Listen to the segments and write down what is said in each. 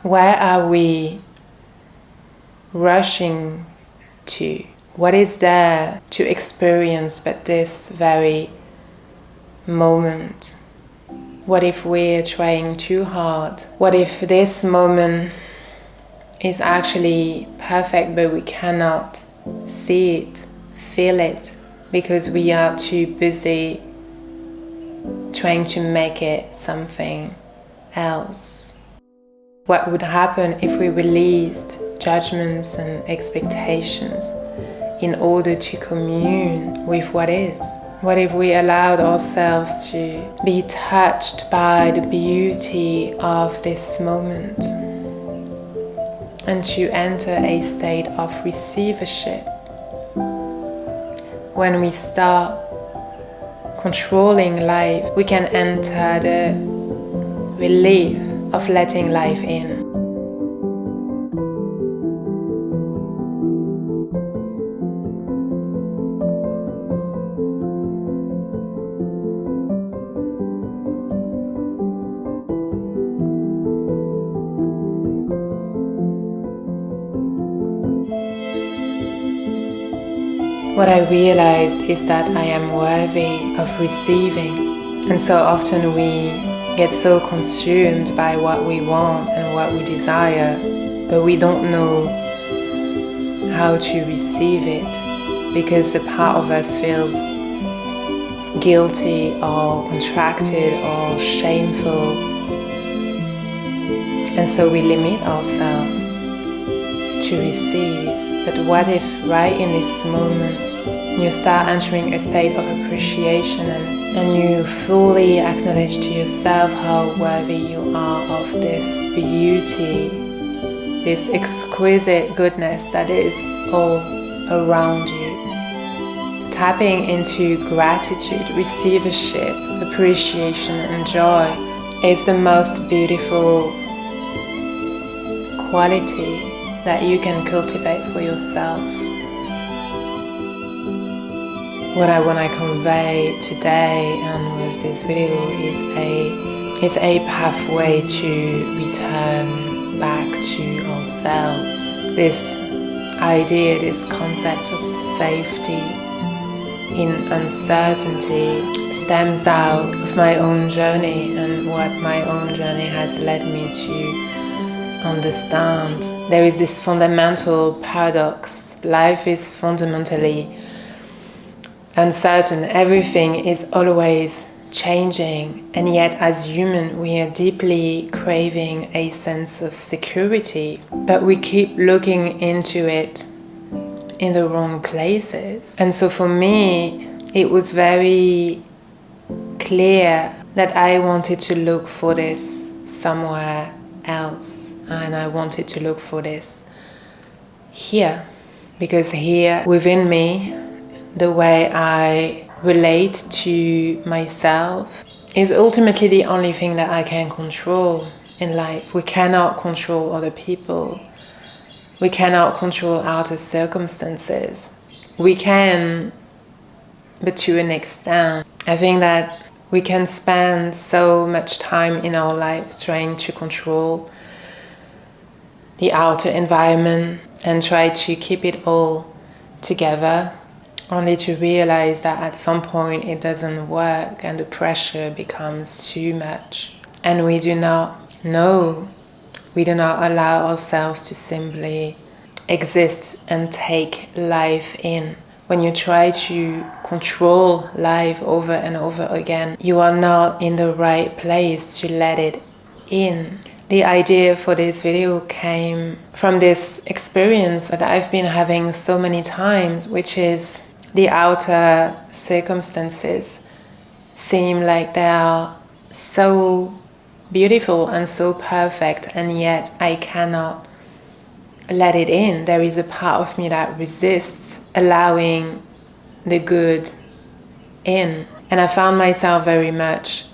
Where are we rushing to? What is there to experience but this very moment? What if we're trying too hard? What if this moment is actually perfect but we cannot see it, feel it, because we are too busy trying to make it something else? What would happen if we released judgments and expectations in order to commune with what is? What if we allowed ourselves to be touched by the beauty of this moment and to enter a state of receivership? When we start controlling life, we can enter the relief of letting life in. What I realized is that I am worthy of receiving, and so often we get so consumed by what we want and what we desire, but we don't know how to receive it because a part of us feels guilty or contracted or shameful, and so we limit ourselves to receive. But what if right in this moment you start entering a state of appreciation and you fully acknowledge to yourself how worthy you are of this beauty, this exquisite goodness that is all around you. Tapping into gratitude, receivership, appreciation and joy is the most beautiful quality that you can cultivate for yourself. What I want to convey today and with this video is a pathway to return back to ourselves. This idea, this concept of safety in uncertainty stems out of my own journey and what my own journey has led me to understand. There is this fundamental paradox. Life is fundamentally uncertain. Everything is always changing, and yet as human we are deeply craving a sense of security, but we keep looking into it in the wrong places. And so for me it was very clear that I wanted to look for this somewhere else, and I wanted to look for this here, because here within me, the way I relate to myself is ultimately the only thing that I can control in life. We cannot control other people. We cannot control outer circumstances. We can, but to an extent. I think that we can spend so much time in our lives trying to control the outer environment and try to keep it all together, only to realize that at some point it doesn't work and the pressure becomes too much. And we do not allow ourselves to simply exist and take life in. When you try to control life over and over again, you are not in the right place to let it in. The idea for this video came from this experience that I've been having so many times, which is the outer circumstances seem like they are so beautiful and so perfect, and yet I cannot let it in. There is a part of me that resists allowing the good in. And I found myself very much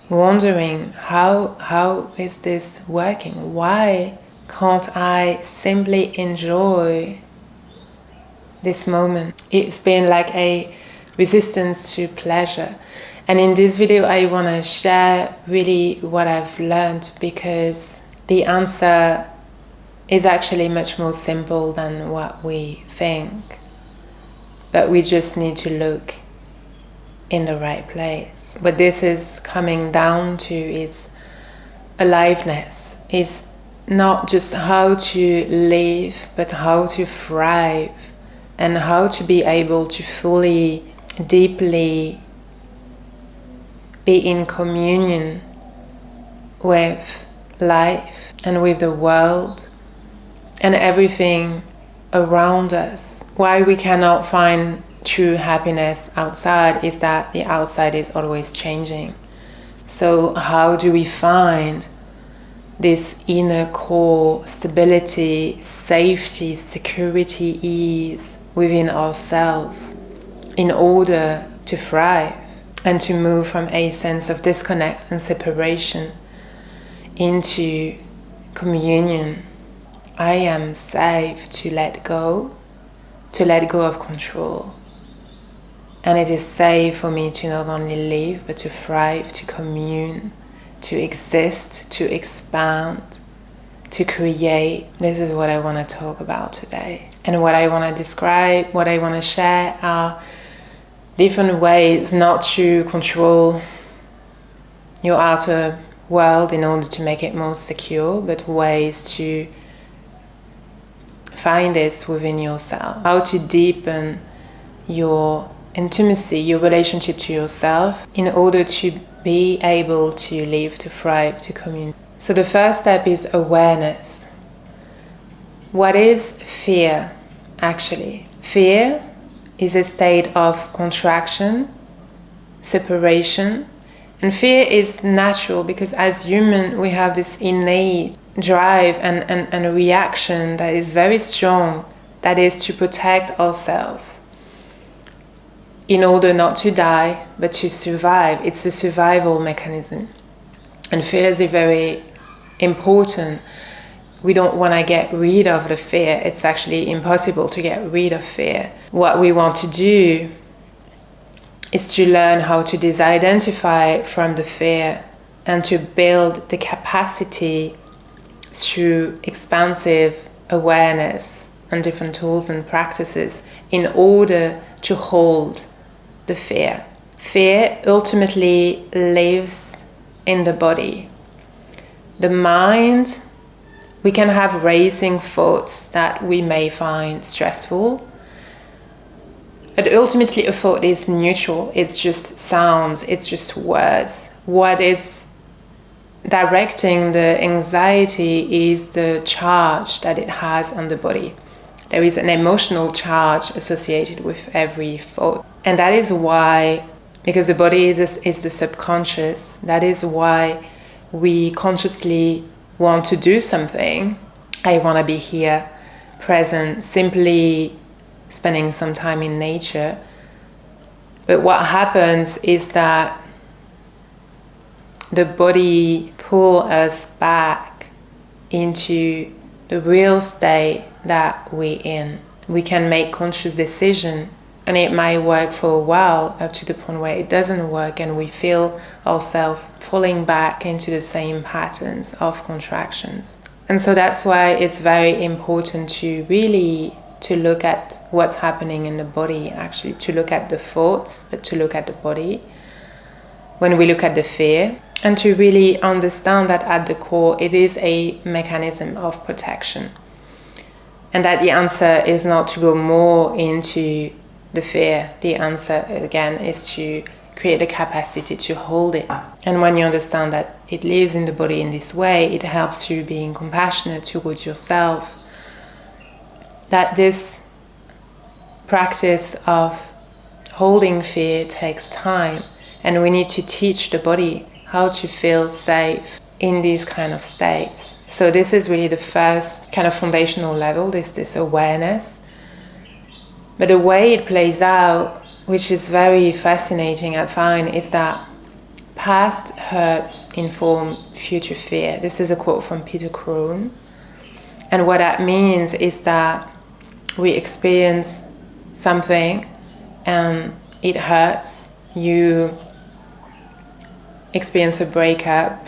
wondering, how is this working? Why can't I simply enjoy this moment? It's been like a resistance to pleasure. And in this video I want to share really what I've learned, because The answer is actually much more simple than what we think, but we just need to look in the right place. What this is coming down to is aliveness, is not just how to live, but how to thrive, and how to be able to fully, deeply be in communion with life and with the world and everything around us. Why we cannot find true happiness outside is that the outside is always changing. So how do we find this inner core stability, safety, security, ease within ourselves in order to thrive and to move from a sense of disconnect and separation into communion? I am safe to let go of control. And it is safe for me to not only live, but to thrive, to commune, to exist, to expand, to create. This is what I want to talk about today. And what I want to describe, what I want to share are different ways not to control your outer world in order to make it more secure, but ways to find this within yourself. How to deepen your intimacy, your relationship to yourself in order to be able to live, to thrive, to commune. So the first step is awareness. What is fear, actually? Fear is a state of contraction, separation, and fear is natural because as human we have this innate drive and reaction that is very strong, that is to protect ourselves in order not to die, but to survive. It's a survival mechanism. And fear is very important. We don't want to get rid of the fear. It's actually impossible to get rid of fear. What we want to do is to learn how to disidentify from the fear and to build the capacity through expansive awareness and different tools and practices in order to hold the fear. Fear ultimately lives in the body. The mind, we can have racing thoughts that we may find stressful, but ultimately a thought is neutral. It's just sounds, it's just words. What is directing the anxiety is the charge that it has on the body. There is an emotional charge associated with every thought. And that is why, because the body is the subconscious, that is why we consciously want to do something. I want to be here, present, simply spending some time in nature. But what happens is that the body pulls us back into the real state that we're in. We can make conscious decision, and it might work for a while up to the point where it doesn't work and we feel ourselves falling back into the same patterns of contractions. And so that's why it's very important to really to look at what's happening in the body, actually to look at the thoughts, but to look at the body when we look at the fear, and to really understand that at the core it is a mechanism of protection, and that the answer is not to go more into the fear. The answer again is to create the capacity to hold it. And when you understand that it lives in the body in this way, it helps you being compassionate towards yourself. That this practice of holding fear takes time, and we need to teach the body how to feel safe in these kind of states. So this is really the first kind of foundational level, this awareness. But the way it plays out, which is very fascinating, I find, is that past hurts inform future fear. This is a quote from Peter Crone. And what that means is that we experience something and it hurts. You experience a breakup,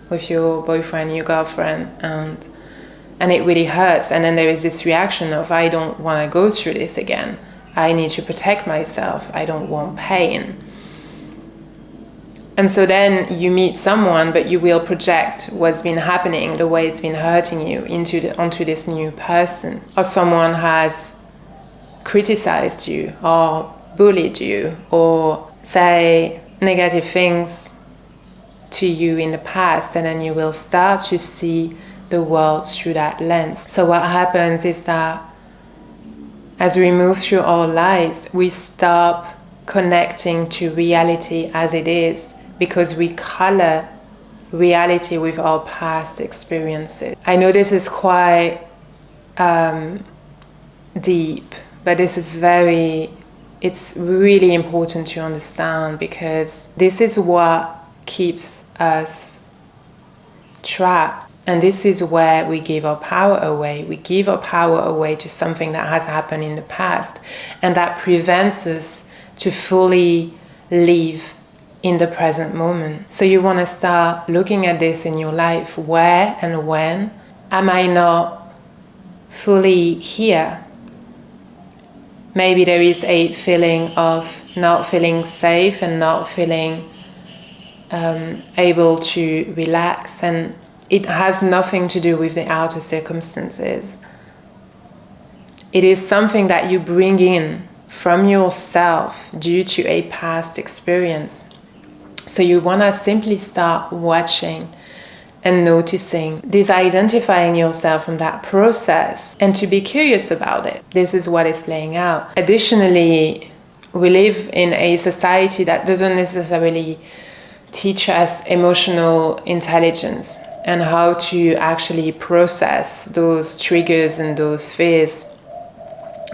with your boyfriend, your girlfriend, and it really hurts. And then there is this reaction of, I don't want to go through this again. I need to protect myself. I don't want pain. And so then you meet someone, but you will project what's been happening, the way it's been hurting you, onto this new person. Or someone has criticized you or bullied you or say negative things to you in the past, and then you will start to see the world through that lens. So what happens is that as we move through our lives, we stop connecting to reality as it is, because we color reality with our past experiences. I know this is quite deep, but this is it's really important to understand, because this is what keeps us trapped. And this is where we give our power away. We give our power away to something that has happened in the past, and that prevents us to fully live in the present moment. So you want to start looking at this in your life. Where and when am I not fully here? Maybe there is a feeling of not feeling safe and not feeling able to relax, and it has nothing to do with the outer circumstances. It is something that you bring in from yourself due to a past experience. So you want to simply start watching and noticing, disidentifying yourself from that process, and to be curious about it. This is what is playing out. Additionally, we live in a society that doesn't necessarily teach us emotional intelligence and how to actually process those triggers and those fears.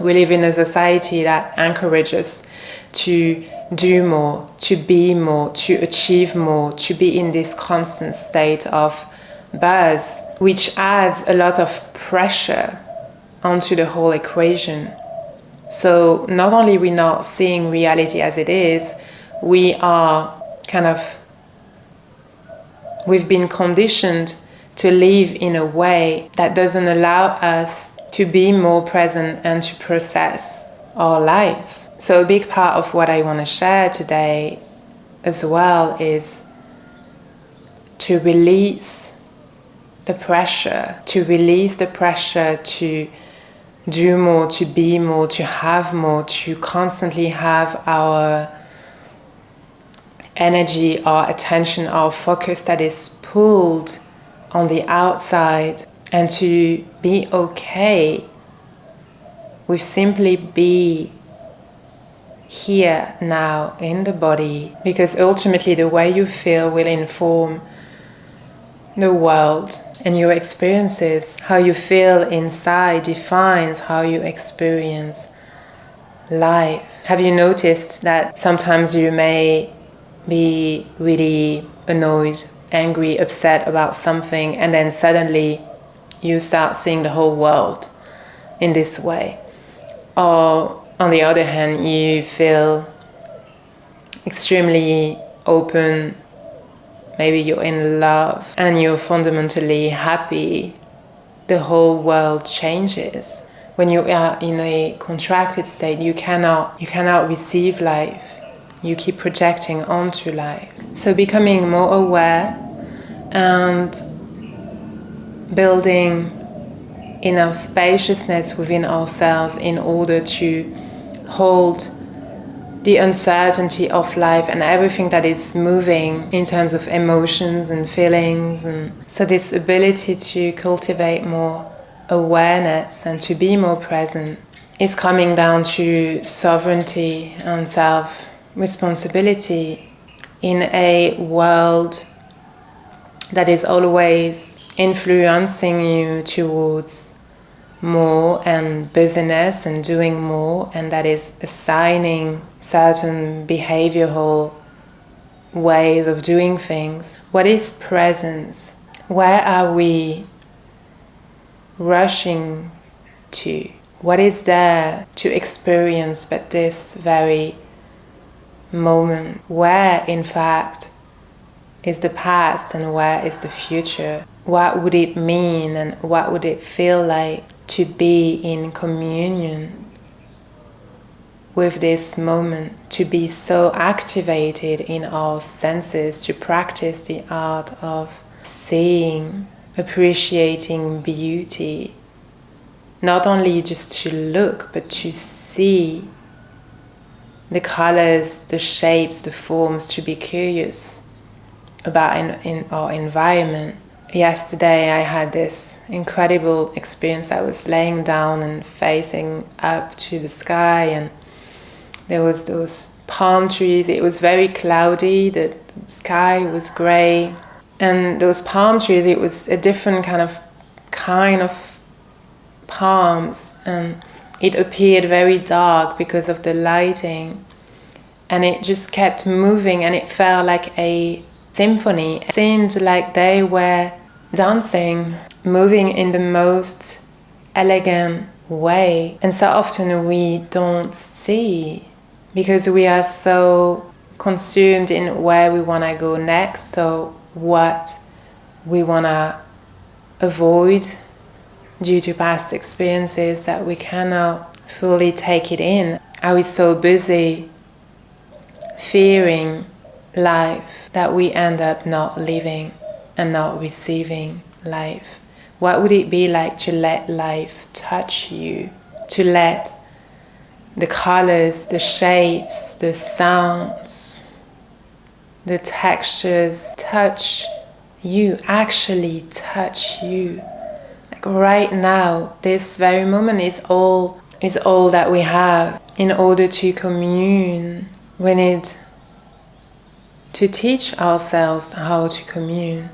We live in a society that encourages to do more, to be more, to achieve more, to be in this constant state of buzz, which adds a lot of pressure onto the whole equation. So not only we're not seeing reality as it is, we are we've been conditioned to live in a way that doesn't allow us to be more present and to process our lives. So a big part of what I want to share today as well is to release the pressure, to do more, to be more, to have more, to constantly have our energy, our attention, our focus that is pulled on the outside, and to be okay with simply be here now in the body, because ultimately the way you feel will inform the world and your experiences. How you feel inside defines how you experience life. Have you noticed that sometimes you may be really annoyed, angry, upset about something, and then suddenly you start seeing the whole world in this way? Or on the other hand, you feel extremely open, maybe you're in love and you're fundamentally happy, the whole world changes. When you are in a contracted state, you cannot receive life. You keep projecting onto life. So becoming more aware and building enough spaciousness within ourselves in order to hold the uncertainty of life and everything that is moving in terms of emotions and feelings. And so this ability to cultivate more awareness and to be more present is coming down to sovereignty and self-responsibility in a world that is always influencing you towards more and busyness and doing more, and that is assigning certain behavioral ways of doing things. What is presence? Where are we rushing to? What is there to experience but this very moment, where in fact is the past and where is the future? What would it mean and what would it feel like to be in communion with this moment, to be so activated in our senses, to practice the art of seeing, appreciating beauty, not only just to look, but to see the colors, the shapes, the forms, to be curious about in our environment. Yesterday I had this incredible experience. I was laying down and facing up to the sky, and there was those palm trees. It was very cloudy, the sky was gray, and those palm trees, it was a different kind of palms, and it appeared very dark because of the lighting, and it just kept moving, and it felt like a symphony. It seemed like they were dancing, moving in the most elegant way. And so often we don't see, because we are so consumed in where we want to go next, so what we want to avoid due to past experiences, that we cannot fully take it in. Are we so busy fearing life that we end up not living and not receiving life? What would it be like to let life touch you, to let the colors, the shapes, the sounds, the textures touch you, actually touch you? Like right now, this very moment is all that we have in order to commune. We need to teach ourselves how to commune,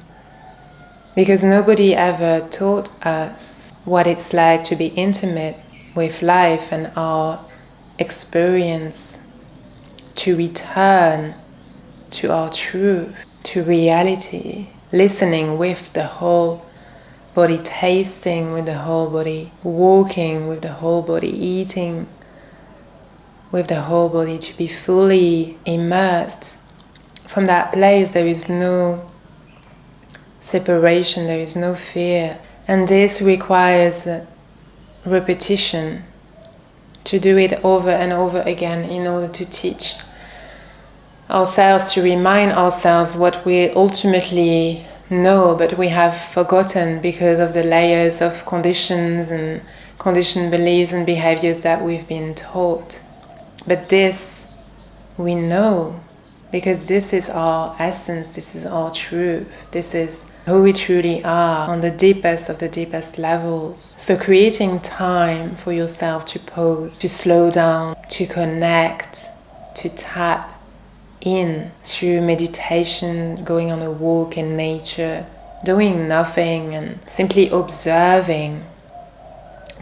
because nobody ever taught us what it's like to be intimate with life and our experience, to return to our truth, to reality, listening with the whole body, tasting with the whole body, walking with the whole body, eating with the whole body, to be fully immersed. From that place there is no separation, there is no fear. And this requires repetition, to do it over and over again in order to teach ourselves, to remind ourselves what we ultimately know, but we have forgotten because of the layers of conditions and conditioned beliefs and behaviors that we've been taught. But this we know, because this is our essence, this is our truth, this is who we truly are on the deepest of the deepest levels. So creating time for yourself to pause, to slow down, to connect, to tap in through meditation, going on a walk in nature, doing nothing and simply observing,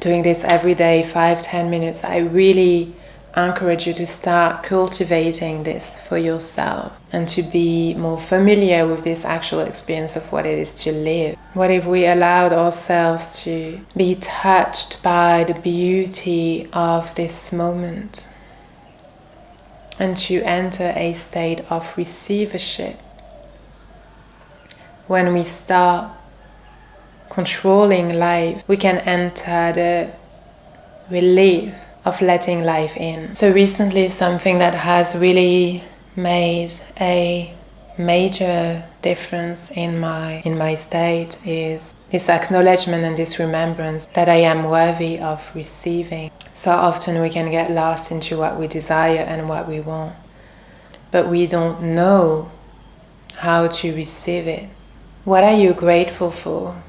doing this every day, 5-10 minutes. I really encourage you to start cultivating this for yourself and to be more familiar with this actual experience of what it is to live. What if we allowed ourselves to be touched by the beauty of this moment and to enter a state of receivership? When we start controlling life, we can enter the relief of letting life in. So recently, something that has really made a major difference in my state is this acknowledgement and this remembrance that I am worthy of receiving. So often we can get lost into what we desire and what we want, but we don't know how to receive it. What are you grateful for?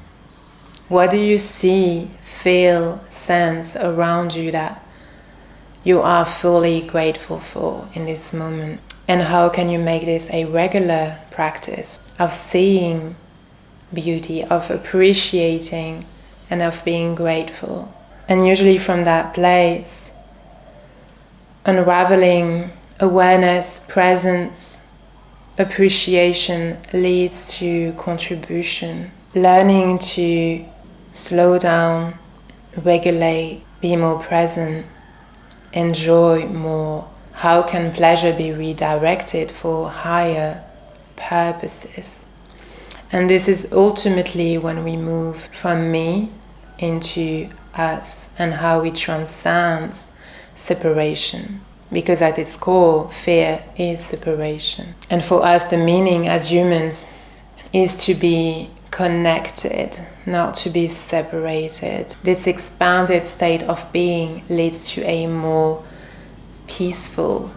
What do you see, feel, sense around you that you are fully grateful for in this moment? And how can you make this a regular practice of seeing beauty, of appreciating, and of being grateful? And usually from that place, unraveling awareness, presence, appreciation leads to contribution. Learning to slow down, regulate, be more present, enjoy more. How can pleasure be redirected for higher purposes. And this is ultimately when we move from me into us and how we transcend separation. Because at its core, fear is separation. And for us, the meaning as humans is to be connected, not to be separated. This expanded state of being leads to a more peaceful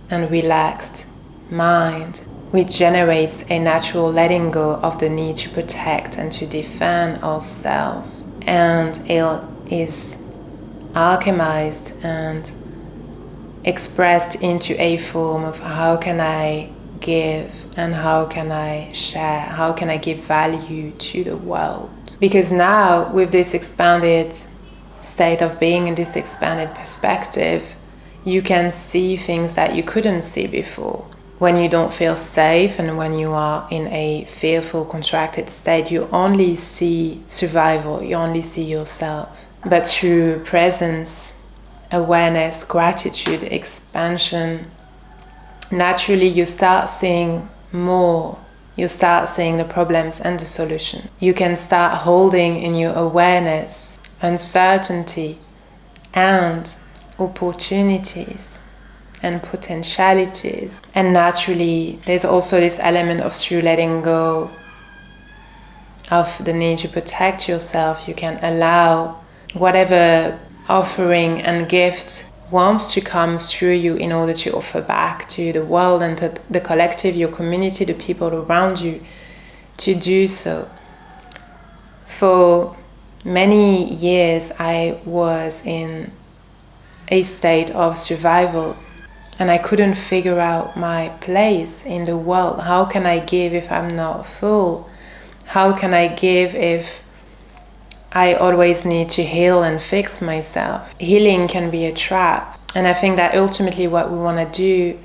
and relaxed mind, which generates a natural letting go of the need to protect and to defend ourselves. And it is alchemized and expressed into a form of how can I give and how can I share, how can I give value to the world. Because now with this expanded state of being and this expanded perspective, you can see things that you couldn't see before. When you don't feel safe and when you are in a fearful, contracted state, you only see survival, you only see yourself. But through presence, awareness, gratitude, expansion, naturally you start seeing more. You start seeing the problems and the solution. You can start holding in your awareness uncertainty and opportunities and potentialities. And naturally there's also this element of through letting go of the need to protect yourself, you can allow whatever offering and gift wants to come through you in order to offer back to the world and to the collective, your community, the people around you, to do so. For many years I was in a state of survival and I couldn't figure out my place in the world. How can I give if I'm not full? How can I give if I always need to heal and fix myself? Healing can be a trap. And I think that ultimately what we want to do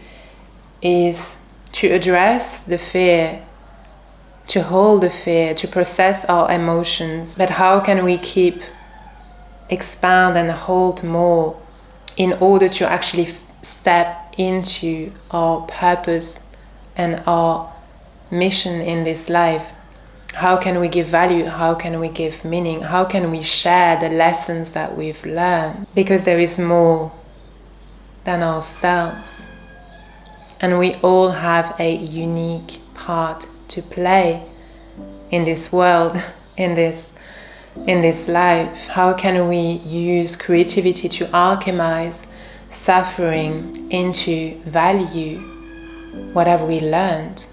is to address the fear, to hold the fear, to process our emotions. But how can we expand and hold more in order to actually step into our purpose and our mission in this life? How can we give value? How can we give meaning? How can we share the lessons that we've learned? Because there is more than ourselves. And we all have a unique part to play in this world, in this life. How can we use creativity to alchemize suffering into value? What have we learned?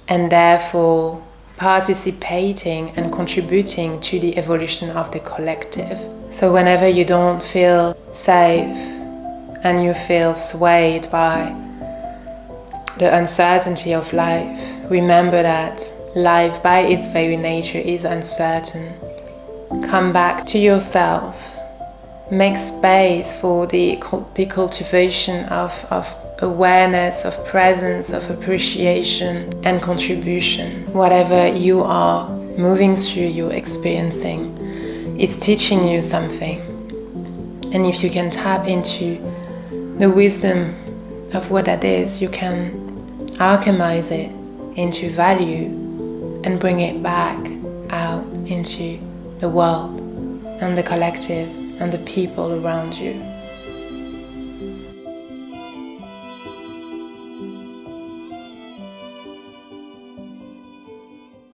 And therefore participating and contributing to the evolution of the collective. So whenever you don't feel safe and you feel swayed by the uncertainty of life, remember that life by its very nature is uncertain. Come back to yourself. Make space for the cultivation of awareness, of presence, of appreciation and contribution. Whatever you are moving through, you're experiencing, it's teaching you something. And if you can tap into the wisdom of what that is, you can alchemize it into value and bring it back out into the world and the collective and the people around you.